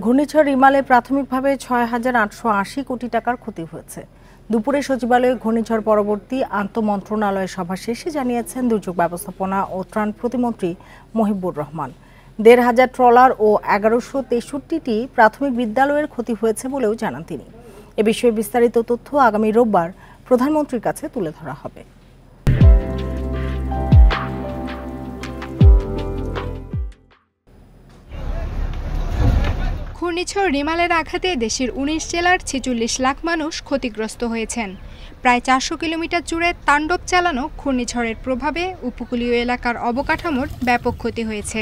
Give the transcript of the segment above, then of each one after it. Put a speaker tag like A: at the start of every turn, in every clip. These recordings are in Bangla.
A: ঘূর্ণিঝড় রিমালে প্রাথমিকভাবে ৬,৮৮০ কোটি টাকার ক্ষতি হয়েছে। দুপুরে সচিবালয়ে ঘূর্ণিঝড় পরবর্তী আন্তঃমন্ত্রণালয়ের সভা শেষে জানিয়েছেন দুর্যোগ ব্যবস্থাপনা ও ত্রাণ প্রতিমন্ত্রী মহিবুর রহমান। ১,৫০০ ট্রলার ও ১,১৬৩টি প্রাথমিক বিদ্যালয়ের ক্ষতি হয়েছে বলেও জানান তিনি। এ বিষয়ে বিস্তারিত তথ্য আগামী রোববার প্রধানমন্ত্রীর কাছে তুলে ধরা হবে।
B: ঘূর্ণিঝড় রিমালের আঘাতে দেশের ১৯ জেলার ৪৬ লাখ মানুষ ক্ষতিগ্রস্ত হয়েছেন। প্রায় ৪০০ কিলোমিটার জুড়ে তাণ্ডব চালানো ঘূর্ণিঝড়ের প্রভাবে উপকূলীয় এলাকার অবকাঠামোর ব্যাপক ক্ষতি হয়েছে।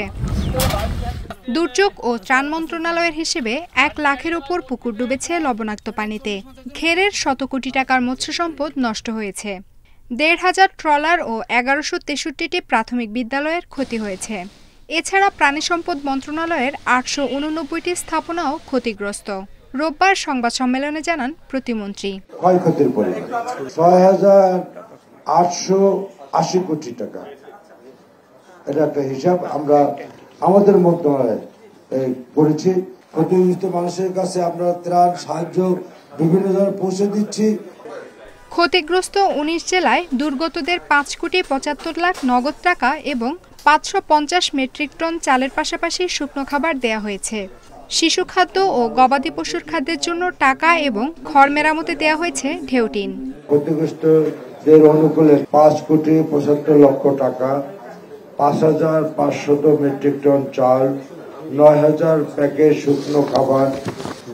B: দুর্যোগ ও ত্রাণ মন্ত্রণালয়ের হিসেবে ১ লাখের ওপর পুকুর ডুবেছে লবণাক্ত পানিতে। ঘেরের শত কোটি টাকার মৎস্য সম্পদ নষ্ট হয়েছে। ১,৫০০ ট্রলার ও ১,১৬৩টি প্রাথমিক বিদ্যালয়ের ক্ষতি হয়েছে। এছাড়া প্রাণী সম্পদ মন্ত্রণালয়ের ৮৮৯টি স্থাপনাও ক্ষতিগ্রস্ত। রোববার সংবাদ সম্মেলনে জানান প্রতিমন্ত্রী।
C: ক্ষয়ক্ষতির পরিমাণ ৬,৮৮০ কোটি টাকা। এটা একটা হিসাব আমরা আমাদের মন্ত্রণালয়ে করেছি। ক্ষতিগ্রস্ত মানুষের কাছে আমরা ত্রাণ সাহায্য বিভিন্ন ধরনের পৌঁছে দিচ্ছি।
B: ক্ষতিগ্রস্ত ১৯ জেলায় দুর্গতদের ৫,৭৫,০০,০০০ নগদ টাকা এবং ৫৫০ মেট্রিক টন চালের পাশাপাশি শুকনো খাবার দেয়া হয়েছে। শিশু খাদ্য ও গবাদি পশুর খাদ্যের জন্য টাকা এবং ঘর মেরামতে দেয়া হয়েছে ঢেউটিন।
C: ক্ষতিগ্রস্তদের অনুকূলে ৫,৭৫,০০,০০০ টাকা, ৫,৫০০ মেট্রিক টন চাল, ৯,০০০ প্যাকেট শুকনো খাবার,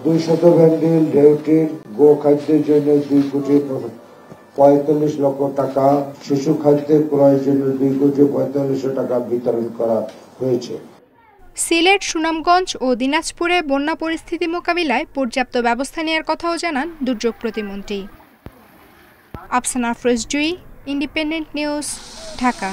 C: ২০০ ব্যান্ডিল ঢেউটিন, গো খাদ্যের জন্য ২,৪৫,০০,০০০ টাকা, শিশু খাদ্যের ক্রয়ের জন্য ২,৪৫,০০,০০০ টাকা বিতরণ করা হয়েছে।
B: সিলেট, সুনামগঞ্জ ও দিনাজপুরে বন্যা পরিস্থিতি মোকাবিলায় পর্যাপ্ত ব্যবস্থা নেওয়ার কথাও জানান দুর্যোগ প্রতিমন্ত্রী। আফসানা আফরোজ জুই, ইন্ডিপেন্ডেন্ট নিউজ, ঢাকা।